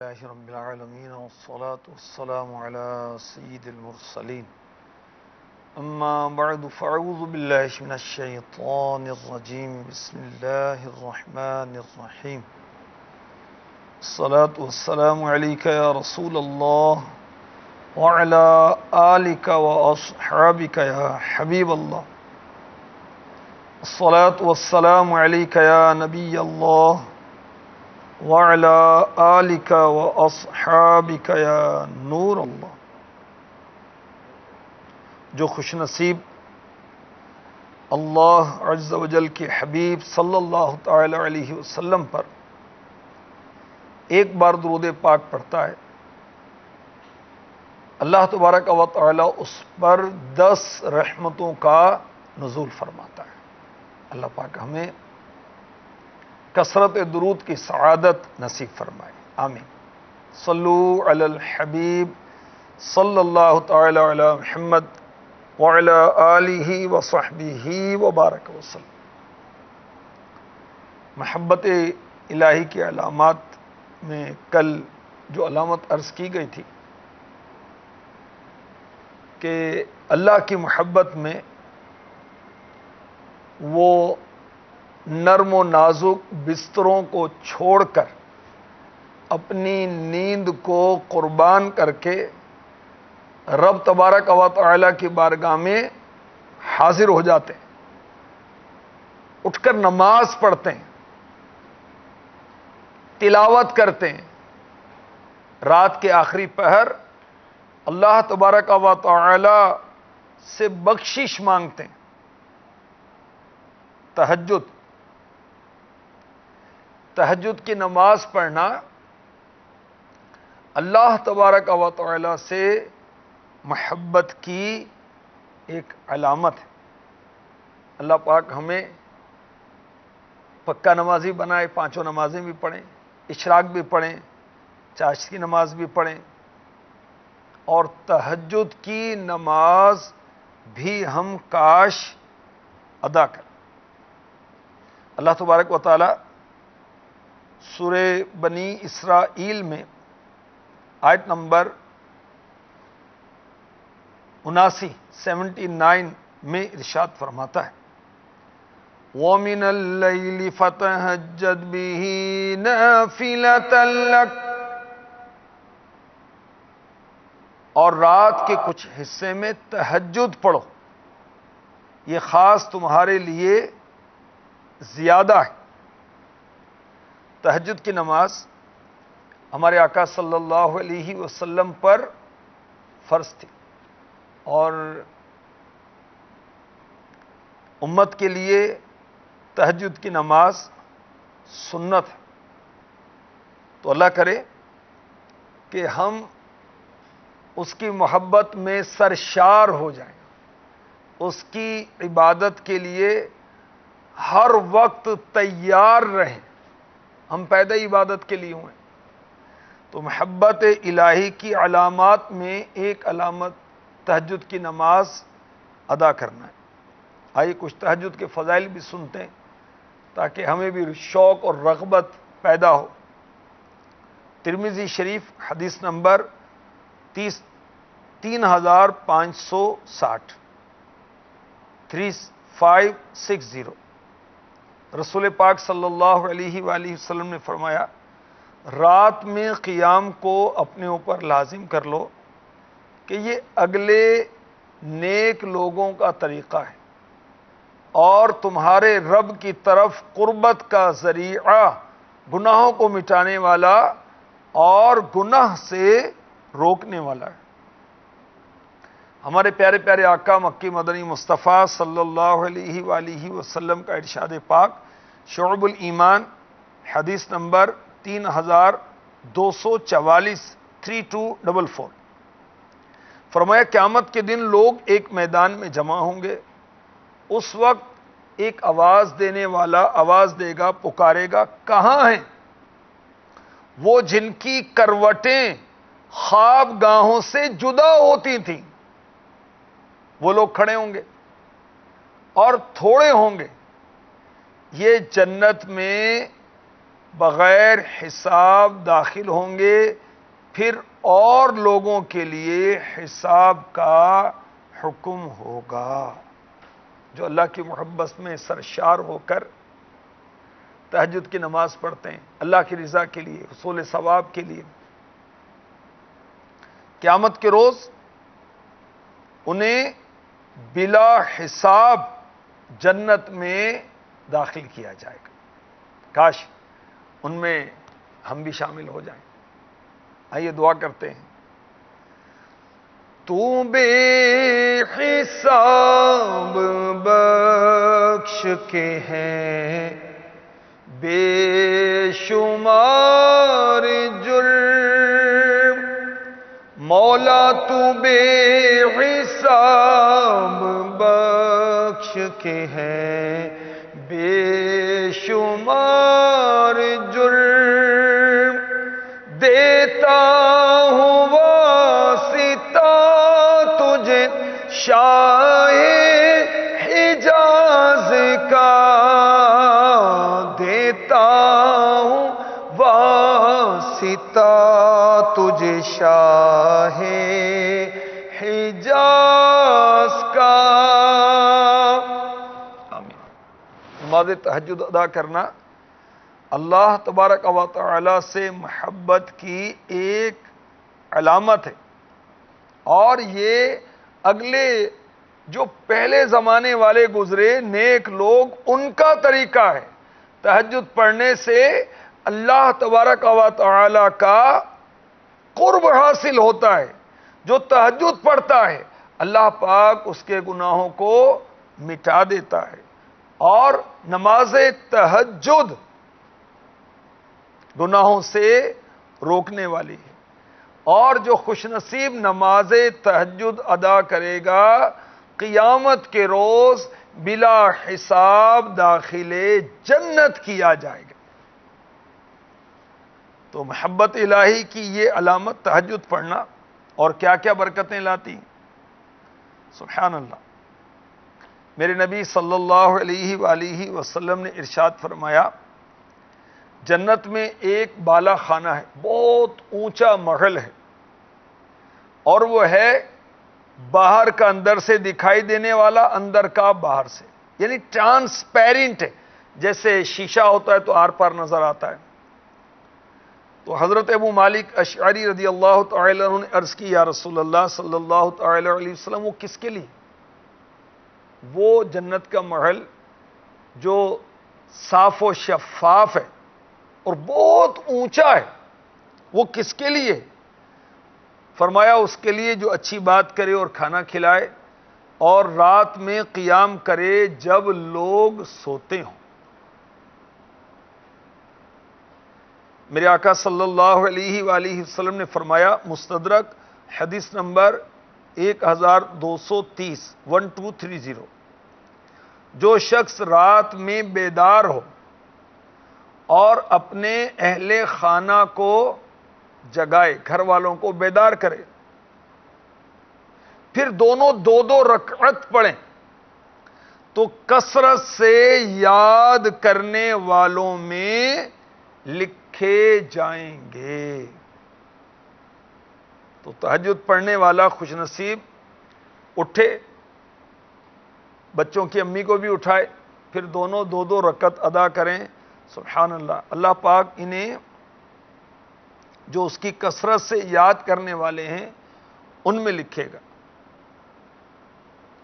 لله رب العالمين والصلاة والسلام على سيد المرسلين أما بعد فأعوذ بالله من الشيطان الرجيم بسم الله الرحمن الرحيم الصلاة والسلام عليك يا رسول الله وعلى آلك وأصحابك يا حبيب الله الصلاة والسلام عليك يا نبي الله وعلى آلك وأصحابك يا نور اللہ۔ جو خوش نصیب اللہ عز و جل کے حبیب صلی اللہ تعالی علیہ وسلم پر ایک بار درود پاک پڑھتا ہے، اللہ تبارک و تعالی اس پر 10 رحمتوں کا نزول فرماتا ہے۔ اللہ پاک ہمیں کثرت درود کی سعادت نصیب فرمائے، آمین۔ صلو علی الحبیب صلی اللہ تعالی علی محمد وعلی آلہ وصحبہ وبارک وسلم۔ محبت الہی کی علامات میں کل جو علامت عرض کی گئی تھی کہ اللہ کی محبت میں وہ نرم و نازک بستروں کو چھوڑ کر اپنی نیند کو قربان کر کے رب تبارک و تعالی کی بارگاہ میں حاضر ہو جاتے ہیں، اٹھ کر نماز پڑھتے ہیں، تلاوت کرتے ہیں، رات کے آخری پہر اللہ تبارک و تعالی سے بخشش مانگتے ہیں۔ تہجد کی نماز پڑھنا اللہ تبارک و تعالی سے محبت کی ایک علامت ہے۔ اللہ پاک ہمیں پکا نمازی بنائے، 5 نمازیں بھی پڑھیں، اشراق بھی پڑھیں، چاشت کی نماز بھی پڑھیں، اور تہجد کی نماز بھی ہم کاش ادا کریں۔ اللہ تبارک و تعالی سورہ بنی اسرائیل میں آیت نمبر 79 میں ارشاد فرماتا ہے، وَمِنَ اللَّيْلِ فَتَهَجَّدْ بِهِ نَافِلَةً لَكَ، اور رات کے کچھ حصے میں تہجد پڑھو، یہ خاص تمہارے لیے زیادہ ہے۔ تہجد کی نماز ہمارے آقا صلی اللہ علیہ وسلم پر فرض تھی، اور امت کے لیے تہجد کی نماز سنت ہے۔ تو اللہ کرے کہ ہم اس کی محبت میں سرشار ہو جائیں، اس کی عبادت کے لیے ہر وقت تیار رہیں۔ ہم پیدا عبادت کے لیے ہوئے، تو محبت الہی کی علامات میں ایک علامت تہجد کی نماز ادا کرنا ہے۔ آئیے کچھ تہجد کے فضائل بھی سنتے ہیں تاکہ ہمیں بھی شوق اور رغبت پیدا ہو۔ ترمذی شریف حدیث نمبر 3560 3560، رسول پاک صلی اللہ علیہ وآلہ وسلم نے فرمایا، رات میں قیام کو اپنے اوپر لازم کر لو کہ یہ اگلے نیک لوگوں کا طریقہ ہے، اور تمہارے رب کی طرف قربت کا ذریعہ، گناہوں کو مٹانے والا اور گناہ سے روکنے والا ہے۔ ہمارے پیارے پیارے آقا مکی مدنی مصطفیٰ صلی اللہ علیہ وآلہ وسلم کا ارشاد پاک شعب الایمان حدیث نمبر 3244 3244، فرمایا قیامت کے دن لوگ ایک میدان میں جمع ہوں گے، اس وقت ایک آواز دینے والا آواز دے گا، پکارے گا، کہاں ہیں وہ جن کی کروٹیں خواب گاہوں سے جدا ہوتی تھیں؟ وہ لوگ کھڑے ہوں گے اور تھوڑے ہوں گے، یہ جنت میں بغیر حساب داخل ہوں گے، پھر اور لوگوں کے لیے حساب کا حکم ہوگا۔ جو اللہ کی محبت میں سرشار ہو کر تہجد کی نماز پڑھتے ہیں اللہ کی رضا کے لیے، حصول ثواب کے لیے، قیامت کے روز انہیں بلا حساب جنت میں داخل کیا جائے گا۔ کاش ان میں ہم بھی شامل ہو جائیں۔ آئیے دعا کرتے ہیں۔ تو بے حساب بخش کے ہیں بے شمار جرم، مولا تو بے حساب بخش کے ہیں بے شمار جرم، دیتا ہوں واسطہ تجھے شاہ حجاز کا، دیتا ہوں واسطہ تجھے شاہ حجاز کا۔ آمین۔ نماز تہجد ادا کرنا اللہ تبارک و تعالی سے محبت کی ایک علامت ہے، اور یہ اگلے جو پہلے زمانے والے گزرے نیک لوگ ان کا طریقہ ہے۔ تہجد پڑھنے سے اللہ تبارک و تعالی کا قرب حاصل ہوتا ہے۔ جو تہجد پڑھتا ہے اللہ پاک اس کے گناہوں کو مٹا دیتا ہے، اور نماز تہجد گناہوں سے روکنے والی ہے۔ اور جو خوش نصیب نماز تہجد ادا کرے گا قیامت کے روز بلا حساب داخل جنت کیا جائے گا۔ تو محبت الہی کی یہ علامت تہجد پڑھنا، اور کیا کیا برکتیں لاتی، سبحان اللہ۔ میرے نبی صلی اللہ علیہ وآلہ وسلم نے ارشاد فرمایا، جنت میں ایک بالا خانہ ہے، بہت اونچا محل ہے، اور وہ ہے باہر کا اندر سے دکھائی دینے والا، اندر کا باہر سے، یعنی ٹرانسپیرنٹ ہے، جیسے شیشہ ہوتا ہے تو آر پار نظر آتا ہے۔ تو حضرت ابو مالک اشعری رضی اللہ تعالی عنہ نے عرض کی، یا رسول اللہ صلی اللہ تعالی علیہ وسلم، وہ کس کے لیے؟ وہ جنت کا محل جو صاف و شفاف ہے اور بہت اونچا ہے، وہ کس کے لیے؟ فرمایا اس کے لیے جو اچھی بات کرے اور کھانا کھلائے، اور رات میں قیام کرے جب لوگ سوتے ہوں۔ میرے آقا صلی اللہ علیہ وآلہ وسلم نے فرمایا، مستدرک حدیث نمبر 1230 1230، جو شخص رات میں بیدار ہو اور اپنے اہل خانہ کو جگائے، گھر والوں کو بیدار کرے، پھر دونوں دو دو رکعت پڑھیں، تو کثرت سے یاد کرنے والوں میں لکھے جائیں گے۔ تو تہجد پڑھنے والا خوش نصیب اٹھے، بچوں کی امی کو بھی اٹھائے، پھر دونوں دو دو رکعت ادا کریں۔ سبحان اللہ، اللہ پاک انہیں جو اس کی کثرت سے یاد کرنے والے ہیں ان میں لکھے گا۔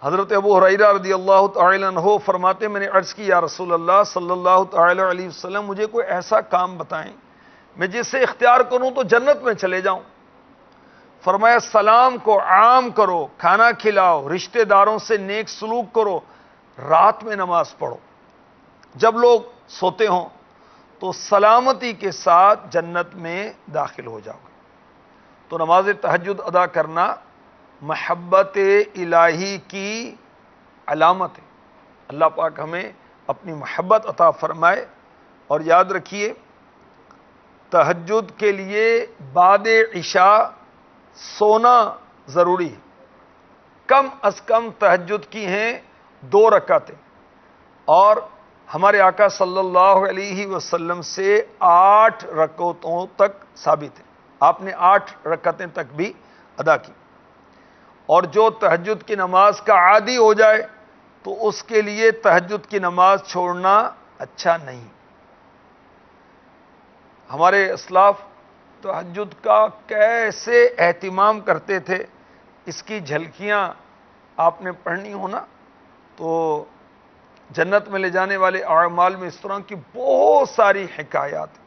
حضرت ابو ہریرہ رضی اللہ تعالی عنہ فرماتے، میں نے عرض کی، یا رسول اللہ صلی اللہ تعالی علیہ وسلم، مجھے کوئی ایسا کام بتائیں میں جس سے اختیار کروں تو جنت میں چلے جاؤں۔ فرمایا، سلام کو عام کرو، کھانا کھلاؤ، رشتہ داروں سے نیک سلوک کرو، رات میں نماز پڑھو، جب لوگ سوتے ہوں تو سلامتی کے ساتھ جنت میں داخل ہو جاؤ گے۔ تو نماز تہجد ادا کرنا محبت الہی کی علامت ہے۔ اللہ پاک ہمیں اپنی محبت عطا فرمائے، اور یاد رکھیے تہجد کے لیے بعد عشاء سونا ضروری ہے۔ کم از کم تہجد کی ہیں 2 رکعتیں، اور ہمارے آقا صلی اللہ علیہ وسلم سے 8 رکعتوں تک ثابت ہے، آپ نے 8 رکعتیں تک بھی ادا کی۔ اور جو تہجد کی نماز کا عادی ہو جائے تو اس کے لیے تہجد کی نماز چھوڑنا اچھا نہیں۔ ہمارے اسلاف تہجد کا کیسے اہتمام کرتے تھے، اس کی جھلکیاں آپ نے پڑھنی ہو نا تو جنت میں لے جانے والے اعمال میں اس طرح کی بہت ساری حکایات ہیں۔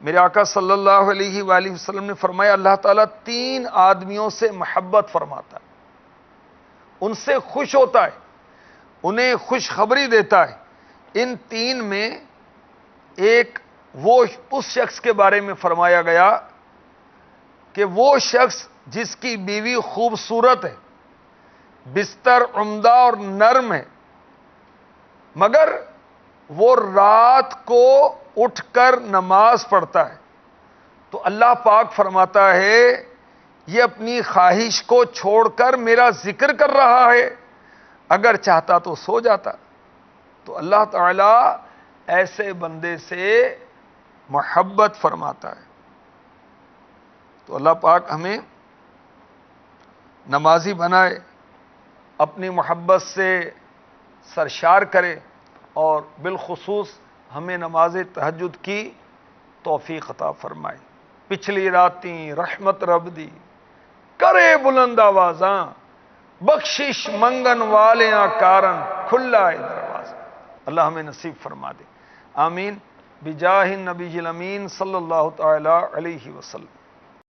میرے آقا صلی اللہ علیہ وآلہ وسلم نے فرمایا اللہ تعالیٰ 3 آدمیوں سے محبت فرماتا ہے، ان سے خوش ہوتا ہے، انہیں خوشخبری دیتا ہے۔ ان 3 میں ایک وہ اس شخص کے بارے میں فرمایا گیا کہ وہ شخص جس کی بیوی خوبصورت ہے، بستر عمدہ اور نرم ہے، مگر وہ رات کو اٹھ کر نماز پڑھتا ہے، تو اللہ پاک فرماتا ہے یہ اپنی خواہش کو چھوڑ کر میرا ذکر کر رہا ہے، اگر چاہتا تو سو جاتا۔ تو اللہ تعالیٰ ایسے بندے سے محبت فرماتا ہے۔ تو اللہ پاک ہمیں نمازی بنائے، اپنی محبت سے سرشار کرے، اور بالخصوص ہمیں نماز تہجد کی توفیق عطا فرمائے۔ پچھلی راتیں رحمت رب دی، کرے بلند آوازاں، بخشش منگن والیاں کارن کھلا ہے دروازہ۔ اللہ ہمیں نصیب فرما دے، آمین، بجاہ النبی الامین صلی اللہ تعالی علیہ وسلم۔